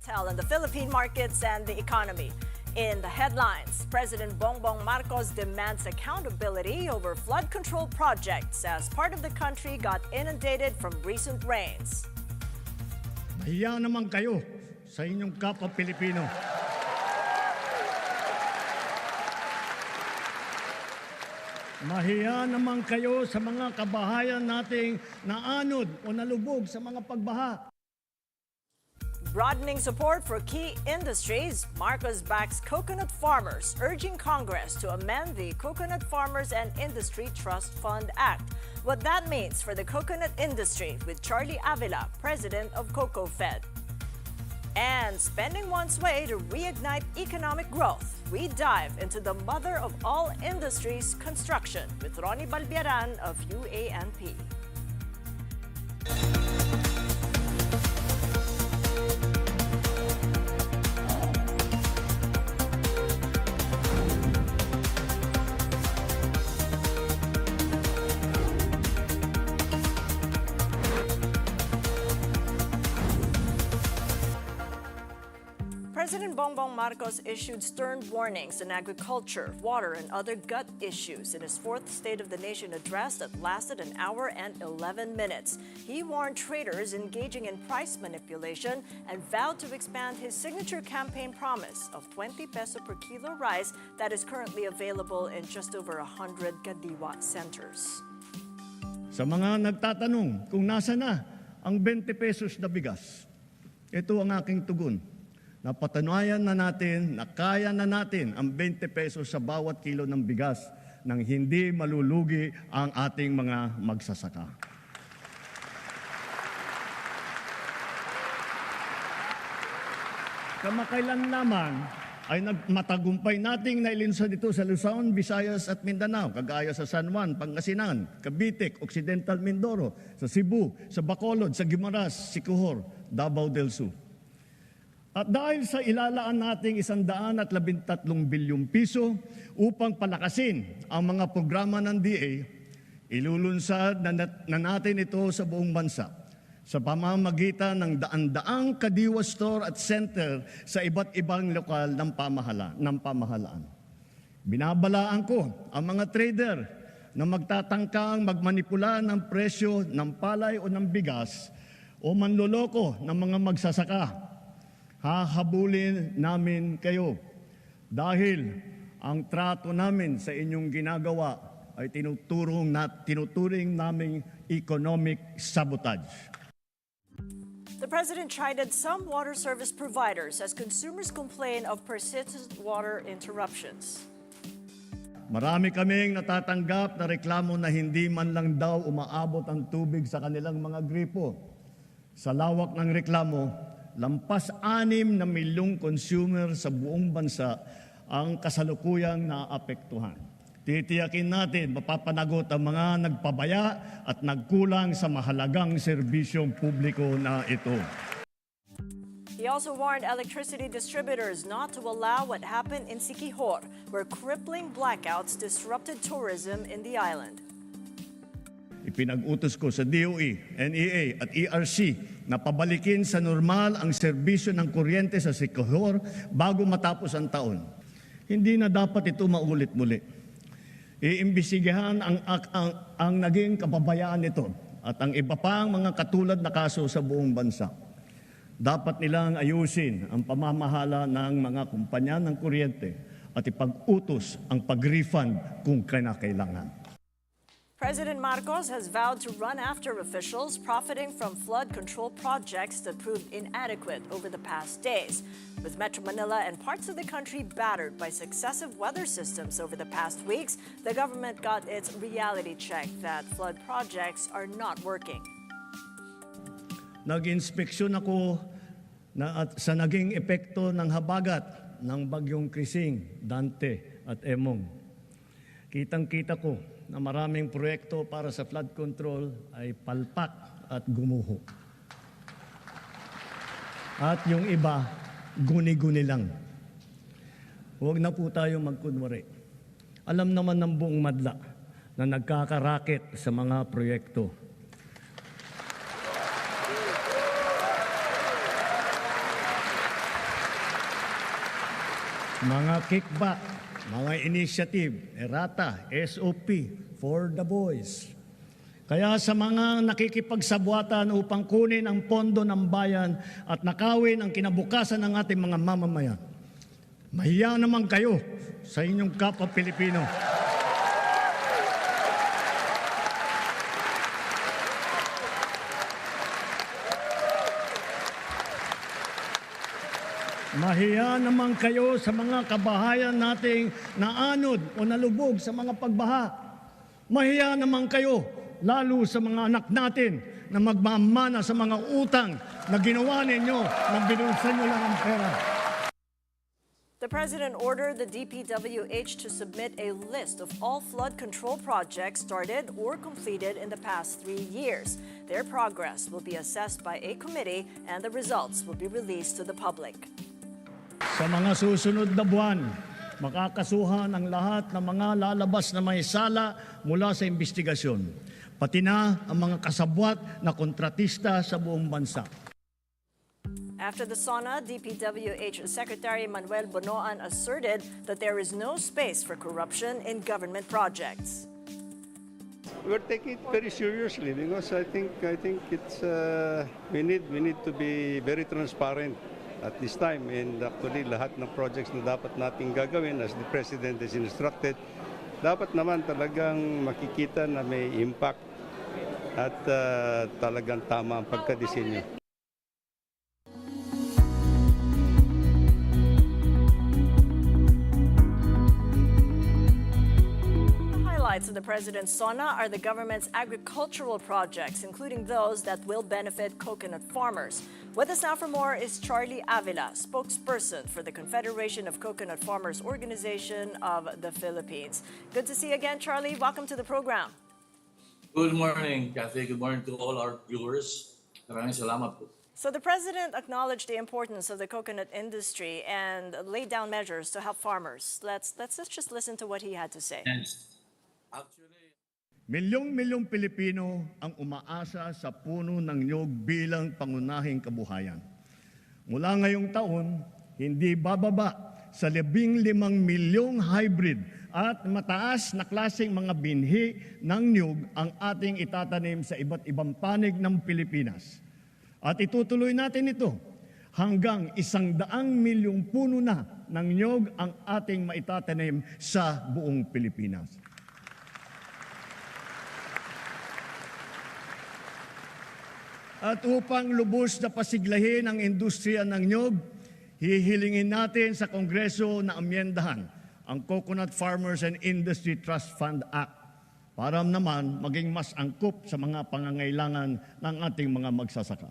tell on the Philippine markets and the economy. In the headlines, President Bongbong Marcos demands accountability over flood control projects as part of the country got inundated from recent rains. Mahiya naman kayo sa inyong kapwa Pilipino. Mahiya naman kayo sa mga kabahayan nating naanod o nalubog sa mga pagbaha. Broadening support for key industries, Marcos backs coconut farmers, urging Congress to amend the Coconut Farmers and Industry Trust Fund Act. What that means for the coconut industry with Charlie Avila, president of CocoFed. And spending one's way to reignite economic growth. We dive into the mother of all industries, construction, with Ronnie Balbaran of UANP. President Bongbong Marcos issued stern warnings on agriculture, water, and other gut issues in his fourth State of the Nation address that lasted an hour and 11 minutes. He warned traders engaging in price manipulation and vowed to expand his signature campaign promise of 20 peso per kilo rice that is currently available in just over 100 Kadiwa centers. Sa mga nagtatanong kung nasa na ang 20 pesos na bigas, ito ang aking tugon. Napatunayan na natin na kaya na natin ang 20 pesos sa bawat kilo ng bigas nang hindi malulugi ang ating mga magsasaka. Kamakailan lamang ay matagumpay nating nailunsad ito sa Luzon, Visayas at Mindanao, kagaya sa San Juan, Pangasinan, Cavite, Occidental Mindoro, sa Cebu, sa Bacolod, sa Guimaras, Siquijor, Davao del Sur. At dahil sa ilalaan nating 113 bilyong piso upang palakasin ang mga programa ng DA, ilulunsad na natin ito sa buong bansa sa pamamagitan ng daan-daang Kadiwa store at center sa iba't ibang lokal ng pamahalaan. Binabalaan ko ang mga trader na magtatangkang magmanipula ng presyo ng palay o ng bigas o manloloko ng mga magsasaka. Hahabulin namin kayo dahil ang trato namin sa inyong ginagawa ay tinuturing naming economic sabotage. The president chided some water service providers as consumers complain of persistent water interruptions. Marami kaming natatanggap na reklamo na hindi man lang daw umaabot ang tubig sa kanilang mga gripo. Sa lawak ng reklamo, lampas 6 na milyong consumer sa buong bansa ang kasalukuyang naapektuhan. Titiyakin natin mapapanagot ang mga nagpabaya at nagkulang sa mahalagang serbisyong publiko na ito. He also warned electricity distributors not to allow what happened in Siquijor, where crippling blackouts disrupted tourism in the island. Ipinag-utos ko sa DOE, NEA at ERC na pabalikin sa normal ang serbisyo ng kuryente sa Siquijor bago matapos ang taon. Hindi na dapat ito maulit muli. Iimbestigahan ang naging kapabayaan nito at ang iba pang mga katulad na kaso sa buong bansa. Dapat nilang ayusin ang pamamahala ng mga kumpanya ng kuryente at ipag-utos ang pag-refund kung kinakailangan. President Marcos has vowed to run after officials profiting from flood control projects that proved inadequate over the past days. With Metro Manila and parts of the country battered by successive weather systems over the past weeks, the government got its reality check that flood projects are not working. Nag-inspeksyon ako sa naging epekto ng habagat ng bagyong Krising, Dante at Emong. Kitang-kita ko na maraming proyekto para sa flood control ay palpak at gumuho. At yung iba, guni-guni lang. Huwag na po tayo magkunwari. Alam naman ng buong madla na nagkakaraket sa mga proyekto. mga kickback, mga initiative, errata, SOP for the boys. Kaya sa mga nakikipagsabwatan upang kunin ang pondo ng bayan at nakawin ang kinabukasan ng ating mga mamamayan, mahiya naman kayo sa inyong kapwa Pilipino. Mahiya naman kayo sa mga kabahayan nating naanod o nalubog sa mga pagbaha. Mahiya naman kayo, lalo sa mga anak natin na magmamana sa mga utang na ginawa ninyo na binulsan nyo lang ang pera. The President ordered the DPWH to submit a list of all flood control projects started or completed in the past 3 years. Their progress will be assessed by a committee and the results will be released to the public. Sa mga susunod na buwan, makakasuhan ang lahat ng mga lalabas na may sala mula sa investigasyon, pati na ang mga kasabwat na kontratista sa buong bansa. After the SONA, DPWH Secretary Manuel Bonoan asserted that there is no space for corruption in government projects. We're taking it very seriously because I think it's we need to be very transparent at this time, and actually lahat ng projects na dapat nating gagawin as the President is instructed, dapat naman talagang makikita na may impact at talagang tama ang pagkadisenyo. Highlights of the President's SONA are the government's agricultural projects, including those that will benefit coconut farmers. With us now for more is Charlie Avila, spokesperson for the Confederation of Coconut Farmers Organization of the Philippines. Good to see you again, Charlie. Welcome to the program. Good morning, Cathy. Good morning to all our viewers. Maraming salamat po. So the President acknowledged the importance of the coconut industry and laid down measures to help farmers. Let's just listen to what he had to say. Yes. Actually, Milyong-milyong Pilipino ang umaasa sa puno ng niyog bilang pangunahing kabuhayan. Mula ngayong taon, hindi bababa sa 15 milyong hybrid at mataas na klaseng mga binhi ng niyog ang ating itatanim sa iba't ibang panig ng Pilipinas. At itutuloy natin ito hanggang 100 milyong puno na ng niyog ang ating maitatanim sa buong Pilipinas. At upang lubos na pasiglahin ang industriya ng niyog, hihilingin natin sa Kongreso na amyendahan ang Coconut Farmers and Industry Trust Fund Act para naman maging mas angkop sa mga pangangailangan ng ating mga magsasaka.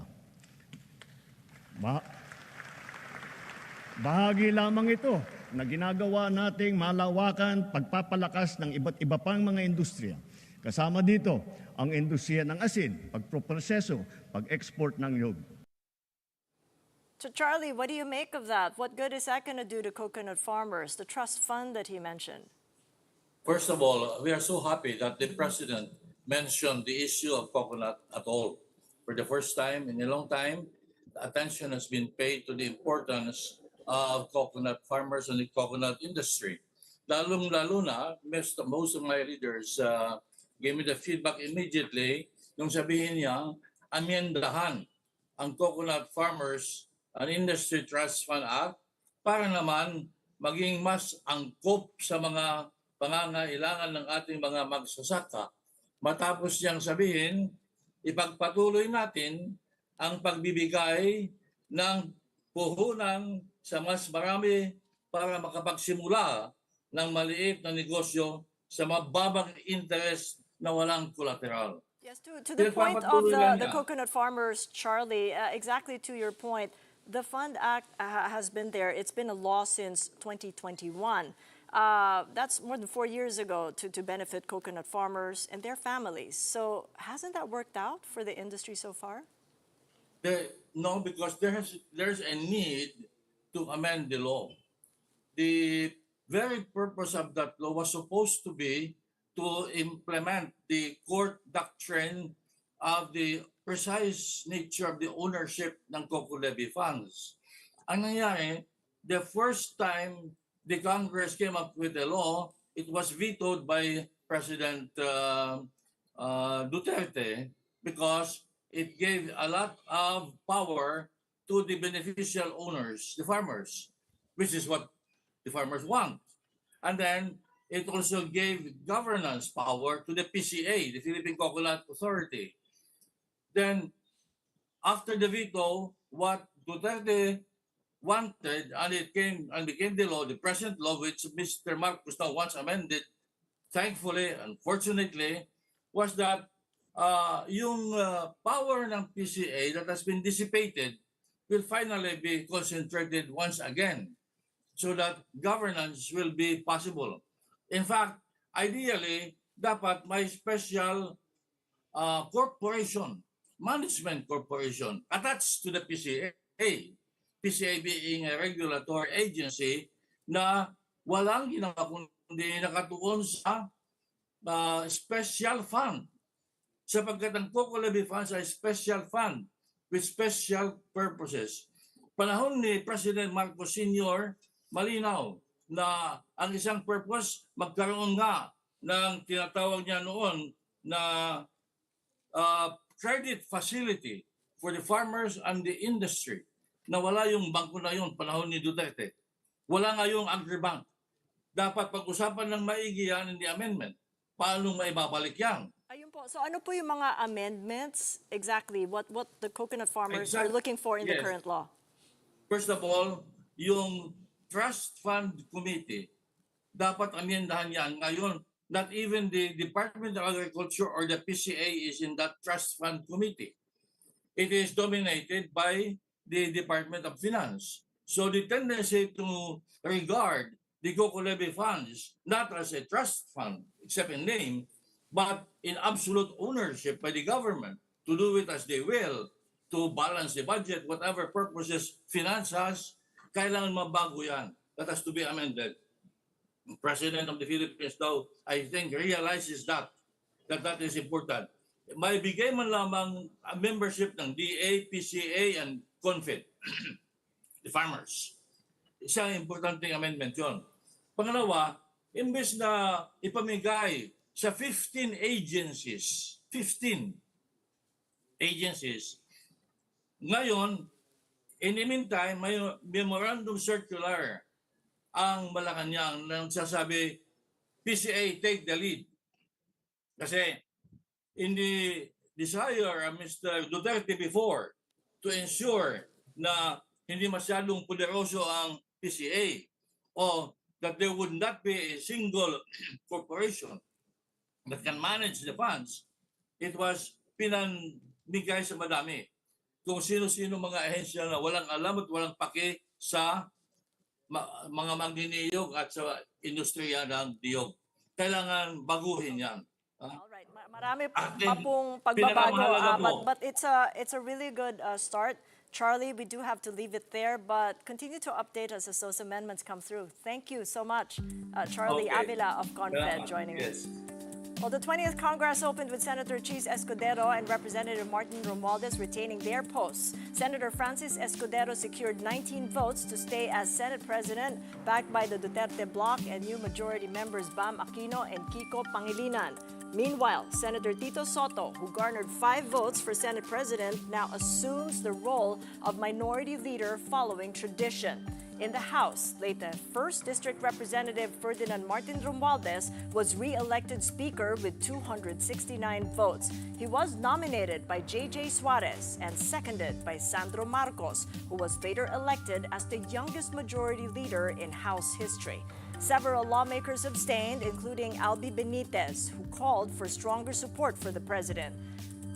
Bahagi lamang ito na ginagawa nating malawakan pagpapalakas ng iba't iba pang mga industriya. Kasama dito ang industriya ng asin, pagproproseso, pag-export ng niyog. So Charlie, what do you make of that? What good is that going to do to coconut farmers, the trust fund that he mentioned? first of all, we are so happy that the President mentioned the issue of coconut at all. For the first time in a long time, attention has been paid to the importance of coconut farmers and the coconut industry. Lalong-lalo na, most of my readers gave me the feedback immediately nung sabihin niya, amyendahan ang Coconut Farmers and Industry Trust Fund Act para naman maging mas angkop sa mga pangangailangan ng ating mga magsasaka. Matapos niyang sabihin, ipagpatuloy natin ang pagbibigay ng puhunan sa mas marami para makapagsimula ng maliit na negosyo sa mababang interest na walang collateral. Yes, to the point of the coconut farmers, Charlie, exactly to your point, the Fund Act has been there. It's been a law since 2021. That's more than 4 years ago to benefit coconut farmers and their families. So hasn't that worked out for the industry so far? No, because there's a need to amend the law. The very purpose of that law was supposed to be to implement the court doctrine of the precise nature of the ownership ng COCO levy funds. Ang nangyari, the first time the Congress came up with a law, it was vetoed by President Duterte because it gave a lot of power to the beneficial owners, the farmers, which is what the farmers want. And then it also gave governance power to the PCA, the Philippine Coconut Authority. Then after the veto, what Duterte wanted, and it came and became the law, the present law, which Mr. Marcos now once amended, thankfully, unfortunately, was that yung power ng PCA that has been dissipated will finally be concentrated once again so that governance will be possible. In fact, ideally, dapat may special corporation, management corporation attached to the PCA. PCA being a regulatory agency na walang ginawa kundi nakatuon sa special fund. Sapagkat ang Coco Levy Funds ay special fund with special purposes. Panahon ni President Marcos Sr., malinaw na ang isang purpose magkaroon nga ng tinatawag niya noon na credit facility for the farmers and the industry. Nawala yung bangko na yun panahon ni Duterte. Wala nga yung agribank. Dapat pag-usapan ng maigi yan in the amendment. Paano maibabalik yan? Ayun po. So ano po yung mga amendments exactly what the coconut farmers are looking for in the current law? First of all, yung Trust Fund Committee, dapat amendahan yan. Ngayon, not even the Department of Agriculture or the PCA is in that Trust Fund Committee. It is dominated by the Department of Finance. So the tendency to regard the Coco Levy funds not as a trust fund, except in name, but in absolute ownership by the government to do it as they will, to balance the budget, whatever purposes finance has, kailangan mabago yan. That has to be amended. The President of the Philippines now, I think, realizes that is important. May bigay man lamang membership ng DA, PCA, and CONFED, the farmers. Isang importanteng amendment yun. Pangalawa, imbes na ipamigay sa 15 agencies, ngayon, in the meantime, may memorandum circular ang Malacanang na nagsasabi, PCA take the lead. Kasi in the desire of Mr. Duterte before to ensure na hindi masyadong poderoso ang PCA o that there would not be a single corporation that can manage the funds, it was pinamigay sa madami. Kung sino-sino mga ahensya na walang alam at walang pake sa mga magniniyog at sa industriya ng diyog. Kailangan baguhin yan. Alright, marami pa pong pagbabago, but it's a really good start. Charlie, we do have to leave it there, but continue to update us as those amendments come through. Thank you so much, Charlie Avila of CONFED joining us. Well, the 20th Congress opened with Senator Chis Escudero and Representative Martin Romualdez retaining their posts. Senator Francis Escudero secured 19 votes to stay as Senate President, backed by the Duterte bloc and new majority members Bam Aquino and Kiko Pangilinan. Meanwhile, Senator Tito Soto, who garnered 5 votes for Senate President, now assumes the role of minority leader following tradition. In the House, Leyte 1st District Representative Ferdinand Martin Romualdez was re-elected Speaker with 269 votes. He was nominated by J.J. Suarez and seconded by Sandro Marcos, who was later elected as the youngest majority leader in House history. Several lawmakers abstained, including Albi Benitez, who called for stronger support for the president.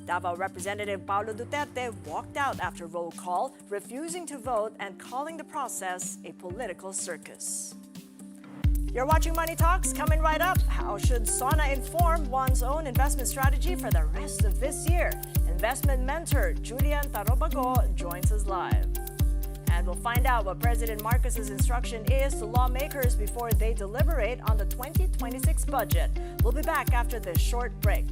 Davao Representative Paulo Duterte walked out after roll call, refusing to vote and calling the process a political circus. You're watching Money Talks. Coming right up, how should SONA inform one's own investment strategy for the rest of this year? Investment mentor Julian Tarobago joins us live. And we'll find out what President Marcos's instruction is to lawmakers before they deliberate on the 2026 budget. We'll be back after this short break.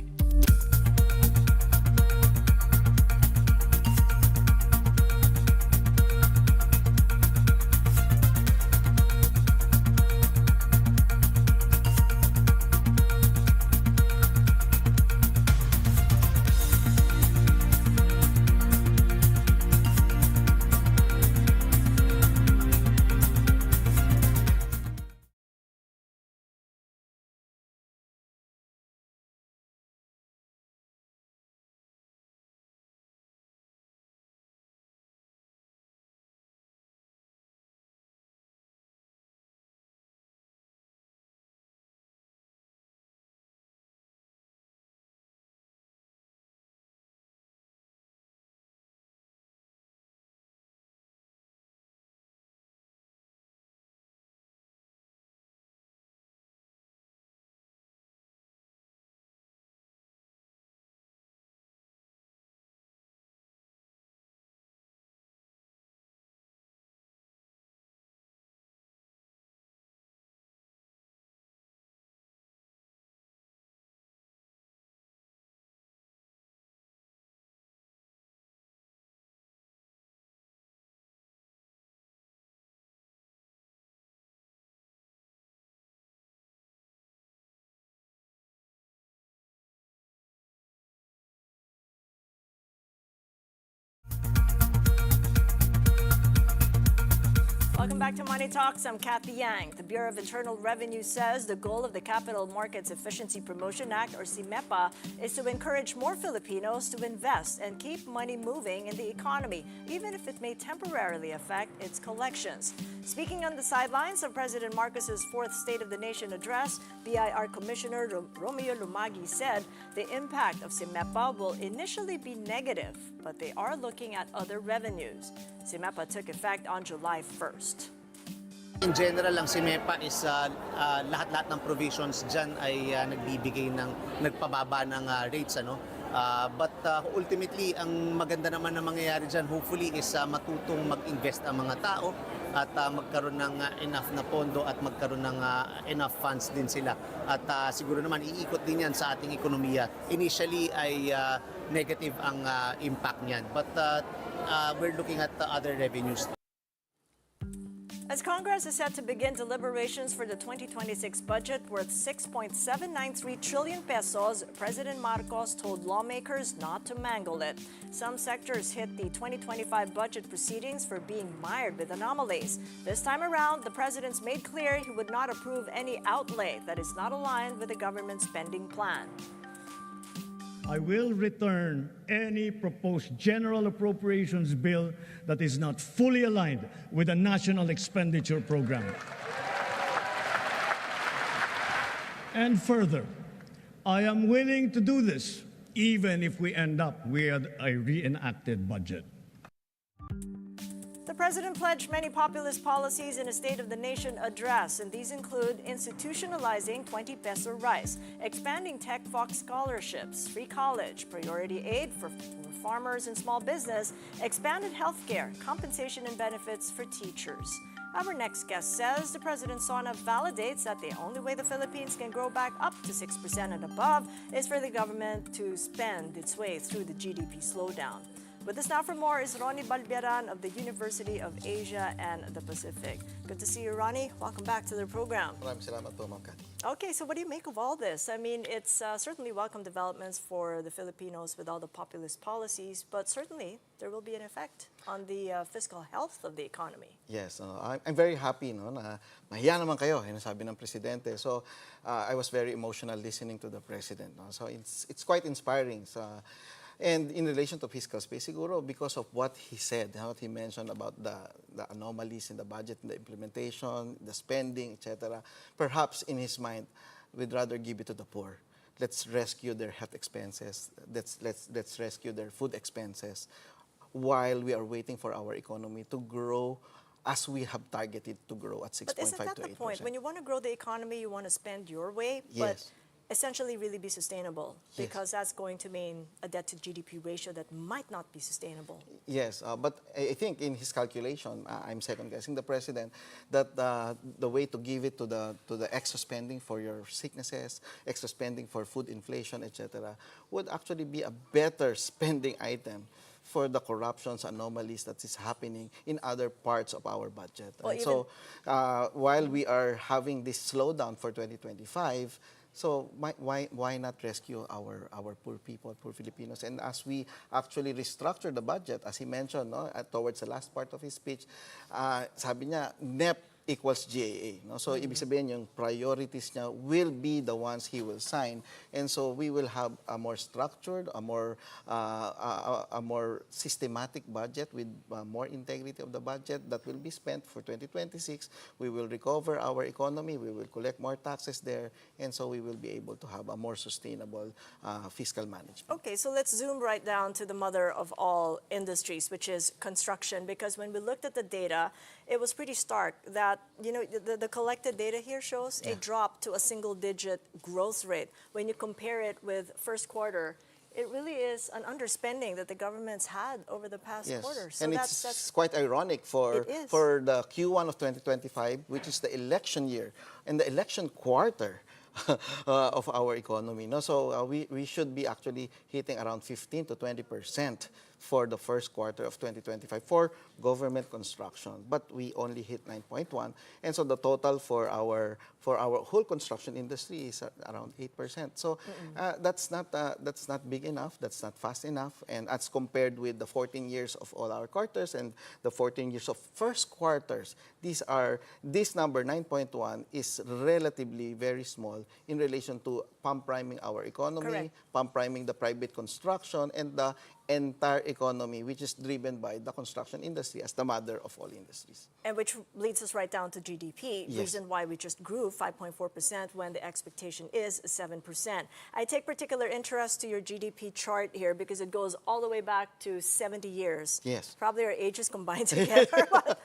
Welcome back to Money Talks. I'm Cathy Yang. The Bureau of Internal Revenue says the goal of the Capital Markets Efficiency Promotion Act, or CMEPA, is to encourage more Filipinos to invest and keep money moving in the economy, even if it may temporarily affect its collections. Speaking on the sidelines of President Marcos's fourth State of the Nation address, BIR Commissioner Romeo Lumagi said the impact of CMEPA will initially be negative, but they are looking at other revenues. CMEPA took effect on July 1st. In general, ang CMEPA is lahat-lahat ng provisions dyan ay nagbibigay ng nagpababa ng rates. But ultimately, ang maganda naman na mangyayari dyan, hopefully, is matutong mag-invest ang mga tao at magkaroon ng enough na pondo at magkaroon ng enough funds din sila. At siguro naman, iikot din yan sa ating ekonomiya. Initially ay negative ang impact niyan. But we're looking at other revenues. As Congress is set to begin deliberations for the 2026 budget worth 6.793 trillion pesos, President Marcos told lawmakers not to mangle it. Some sectors hit the 2025 budget proceedings for being mired with anomalies. This time around, the president's made clear he would not approve any outlay that is not aligned with the government's spending plan. I will return any proposed general appropriations bill that is not fully aligned with the national expenditure program. And further, I am willing to do this even if we end up with a reenacted budget. The president pledged many populist policies in a State of the Nation address, and these include institutionalizing 20 peso rice, expanding Tech Fox scholarships, free college, priority aid for farmers and small business, expanded healthcare, compensation and benefits for teachers. Our next guest says the President Sona validates that the only way the Philippines can grow back up to 6% and above is for the government to spend its way through the GDP slowdown. With us now for more is Ronnie Balbaran of the University of Asia and the Pacific. Good to see you, Ronnie. Welcome back to the program. Maraming salamat po, Ma'am Cathy. Okay, so what do you make of all this? I mean, it's certainly welcome developments for the Filipinos with all the populist policies, but certainly there will be an effect on the fiscal health of the economy. Yes, I'm very happy na mahiya naman kayo, sabi ng Presidente. So I was very emotional listening to the President. So it's quite inspiring. And in relation to fiscal space, siguro because of what he said, what he mentioned about the anomalies in the budget, in the implementation, the spending, etc. Perhaps in his mind, we'd rather give it to the poor. Let's rescue their health expenses. Let's rescue their food expenses, while we are waiting for our economy to grow as we have targeted to grow at 6.5 But isn't that to 8%. the point? When you want to grow the economy, you want to spend your way, but Yes. essentially really be sustainable, Yes. because that's going to mean a debt to GDP ratio that might not be sustainable. Yes, but I think in his calculation, I'm second guessing the president, that the way to give it to the extra spending for your sicknesses, extra spending for food inflation, etc., would actually be a better spending item for the corruptions, anomalies that is happening in other parts of our budget. Well, And so while we are having this slowdown for 2025, so why not rescue our poor people, poor Filipinos? And as we actually restructure the budget, as he mentioned, towards the last part of his speech, sabi niya, NEP equals GAA. So, ibig sabihin yung priorities niya will be the ones he will sign. And so, we will have a more structured, a more systematic budget with more integrity of the budget that will be spent for 2026. We will recover our economy. We will collect more taxes there. And so, we will be able to have a more sustainable fiscal management. Okay, so let's zoom right down to the mother of all industries, which is construction, because when we looked at the data, it was pretty stark that, the collected data here shows a drop to a single-digit growth rate. When you compare it with first quarter, it really is an underspending that the government's had over the past quarter. So and it's quite ironic for the Q1 of 2025, which is the election year and the election quarter of our economy. So we should be actually hitting around 15 to 20% for the first quarter of 2025 for government construction, but we only hit 9.1, and so the total for our whole construction industry is around 8%. So that's not big enough. That's not fast enough, and as compared with the 14 years of all our quarters and the 14 years of first quarters, this number 9.1 is relatively very small in relation to pump priming our economy, Correct. pump priming the private construction, and the entire economy, which is driven by the construction industry as the mother of all industries. And which leads us right down to GDP, Yes. reason why we just grew 5.4% when the expectation is 7%. I take particular interest to your GDP chart here because it goes all the way back to 70 years. Yes. Probably our ages combined together. But,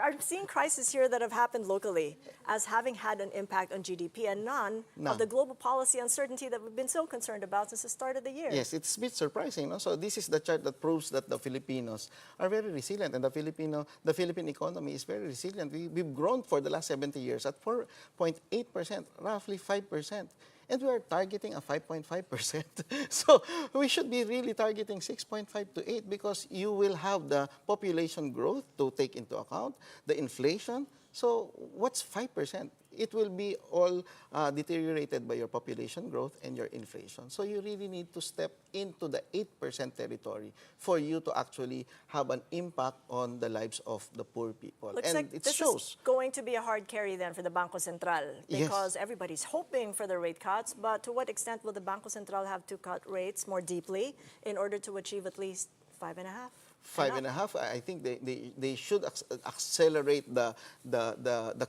I'm seeing crises here that have happened locally as having had an impact on GDP and none of the global policy uncertainty that we've been so concerned about since the start of the year. Yes, it's a bit surprising. No? So this is the chart that proves that the Filipinos are very resilient, and the Philippine economy is very resilient. We've grown for the last 70 years at 4.8%, roughly 5%. And we are targeting a 5.5%. So we should be really targeting 6.5 to 8 because you will have the population growth to take into account, the inflation. So what's 5%? It will be all deteriorated by your population growth and your inflation. So you really need to step into the 8% territory for you to actually have an impact on the lives of the poor people. Looks and like it this shows. is going to be a hard carry then for the Bangko Sentral because Yes. everybody's hoping for the rate cuts, but to what extent will the Bangko Sentral have to cut rates more deeply in order to achieve at least 5.5? 5.5. I think they should accelerate the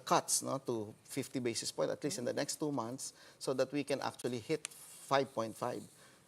cuts, no, to 50 basis points at least in the next 2 months, so that we can actually hit 5.5.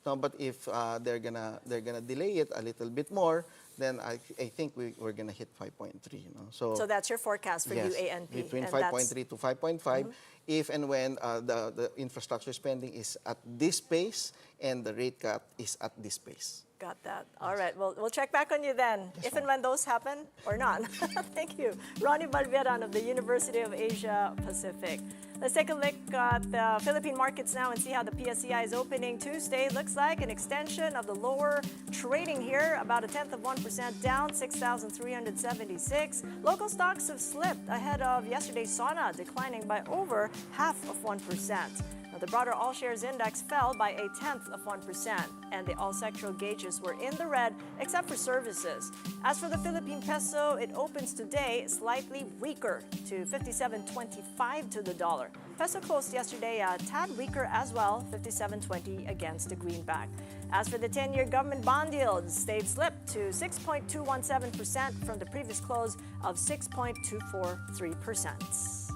No, but if they're gonna delay it a little bit more, then I think we're gonna hit 5.3. You know, So that's your forecast for yes, UANP. between and 5.3 to 5.5, if and when the infrastructure spending is at this pace and the rate cut is at this pace. Got that. All right. Well, we'll check back on you then, if and when those happen or not. Thank you. Ronnie Balbaran of the University of Asia Pacific. Let's take a look at the Philippine markets now and see how the PSCI is opening Tuesday. Looks like an extension of the lower trading here, about 0.1% down, 6,376. Local stocks have slipped ahead of yesterday's sauna, declining by over 0.5%. Now, the broader all shares index fell by 0.1%, and the all sectoral gauges were in the red except for services. As for the Philippine peso, it opens today slightly weaker to 57.25 to the dollar. Peso closed yesterday a tad weaker as well, 57.20 against the greenback. As for the 10-year government bond yields, they've slipped to 6.217% from the previous close of 6.243%.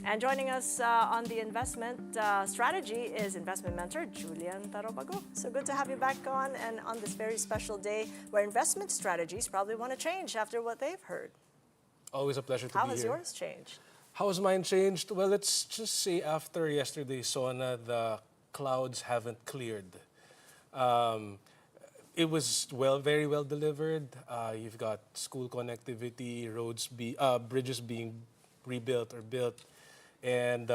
And joining us on the investment strategy is investment mentor Julian Tarobago. So good to have you back on, and on this very special day where investment strategies probably want to change after what they've heard. Always a pleasure to be How here. has yours changed? How has mine changed? Well, let's just say after yesterday's sauna, the clouds haven't cleared. It was very well delivered. You've got school connectivity, bridges being rebuilt or built, and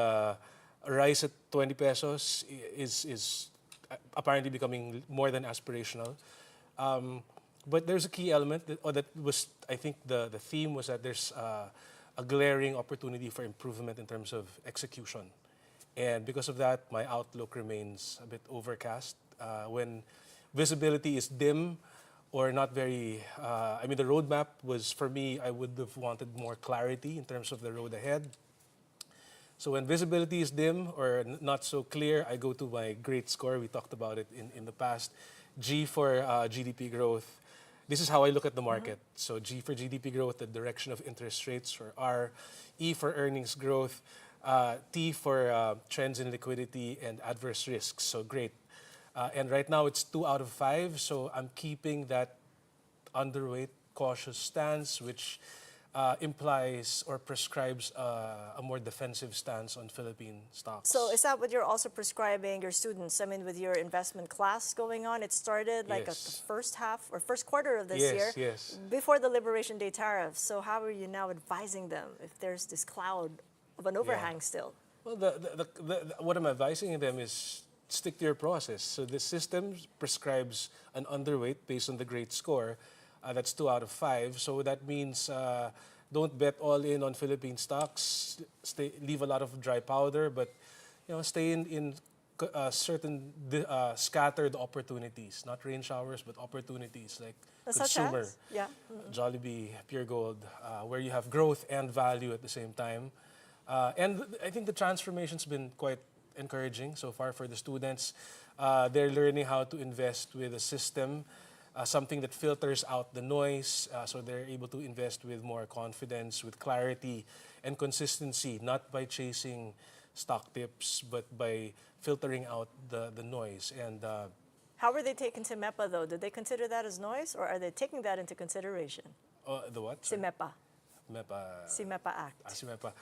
rice at 20 pesos is apparently becoming more than aspirational. But there's a key element that was, I think the theme was that there's a glaring opportunity for improvement in terms of execution. And because of that, my outlook remains a bit overcast. When visibility is dim or not very, the roadmap was, for me, I would have wanted more clarity in terms of the road ahead. So when visibility is dim or not so clear, I go to my great score. We talked about it in the past. G for GDP growth. This is how I look at the market. So G for GDP growth, the direction of interest rates, or R. E for earnings growth. T for trends in liquidity and adverse risks. So great. And right now it's 2 out of 5. So I'm keeping that underweight, cautious stance, which implies or prescribes a more defensive stance on Philippine stocks. So is that what you're also prescribing your students? I mean, with your investment class going on, it started like at the first half or first quarter of this year, before the Liberation Day tariffs. So how are you now advising them if there's this cloud of an overhang still? Well, what I'm advising them is stick to your process. So the system prescribes an underweight based on the grade score. That's 2 out of 5. So that means don't bet all in on Philippine stocks. Leave a lot of dry powder, but stay in certain scattered opportunities, not rain showers, but opportunities like Such consumer, as? Yeah. Jollibee, Pure Gold, where you have growth and value at the same time. And I think the transformation's been quite encouraging so far for the students. They're learning how to invest with a system, something that filters out the noise, so they're able to invest with more confidence, with clarity and consistency, not by chasing stock tips, but by filtering out the noise. And How were they taken to MEPA, though? Did they consider that as noise, or are they taking that into consideration? the what? Si MEPA. MEPA. Si MEPA Act. Si MEPA.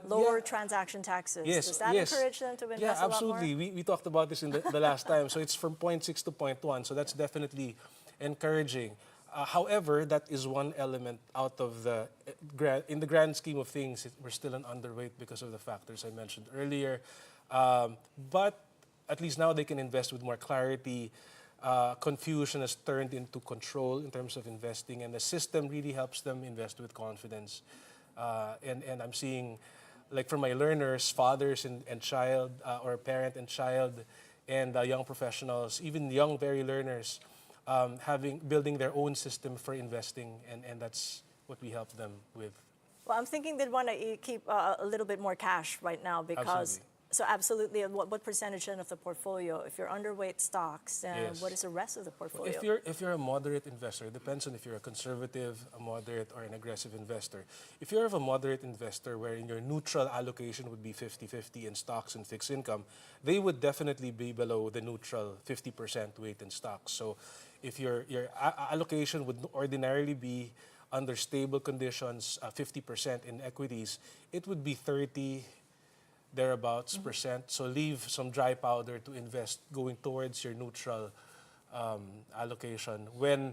Lower transaction taxes. Yes, Does that yes. encourage them to invest Yeah, a lot more? absolutely. We talked about this in the last time. So it's from 0.6 to 0.1. So that's definitely encouraging. However, that is one element out of in the grand scheme of things, we're still an underweight because of the factors I mentioned earlier. But at least now they can invest with more clarity. Confusion has turned into control in terms of investing, and the system really helps them invest with confidence. And I'm seeing, like for my learners, fathers and child, or parent and child, and young professionals, even young, very learners, building their own system for investing, and that's what we help them with. Well, I'm thinking they'd want to keep a little bit more cash right now because... Absolutely. So absolutely, what percentage then of the portfolio? If you're underweight stocks, and Yes. what is the rest of the portfolio? If you're a moderate investor, it depends on if you're a conservative, a moderate, or an aggressive investor. If you're of a moderate investor, wherein your neutral allocation would be 50-50 in stocks and fixed income, they would definitely be below the neutral 50% weight in stocks. So if your allocation would ordinarily be under stable conditions, 50% in equities, it would be 30 thereabouts percent. So leave some dry powder to invest going towards your neutral allocation when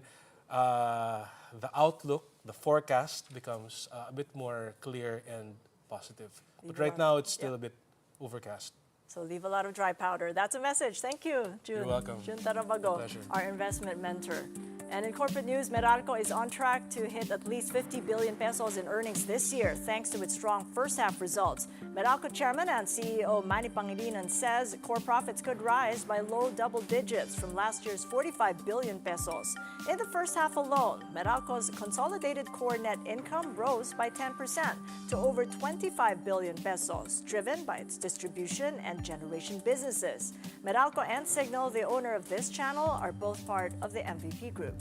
the outlook, the forecast becomes a bit more clear and positive. But right now it's still a bit overcast. So leave a lot of dry powder. That's a message. Thank you, June. You're welcome. June Tarabago, My pleasure. our investment mentor. And in corporate news, Meralco is on track to hit at least 50 billion pesos in earnings this year, thanks to its strong first-half results. Meralco Chairman and CEO Manny Pangilinan says core profits could rise by low double digits from last year's 45 billion pesos. In the first half alone, Meralco's consolidated core net income rose by 10% to over 25 billion pesos, driven by its distribution and generation businesses. Meralco and Signal, the owner of this channel, are both part of the MVP Group.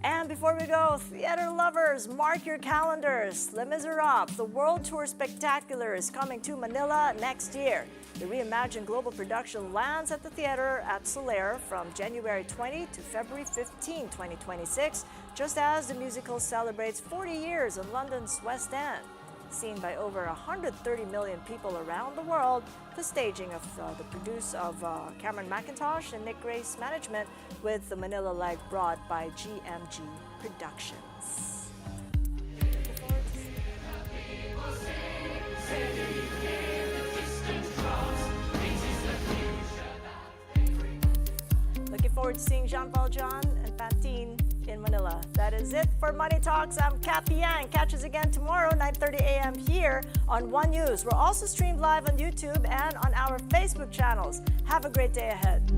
And before we go, theater lovers, mark your calendars. Les Miserables, the World Tour Spectacular, is coming to Manila next year. The reimagined global production lands at the theater at Solaire from January 20 to February 15, 2026, just as the musical celebrates 40 years in London's West End. Seen by over 130 million people around the world, the staging of Cameron McIntosh and Nick Gray's management, with the Manila leg brought by GMG Productions. Looking forward to seeing Jean-Paul John and Pantene in Manila. That is it for Money Talks. I'm Cathy Yang. Catch us again tomorrow, 9:30 a.m. here on One News. We're also streamed live on YouTube and on our Facebook channels. Have a great day ahead.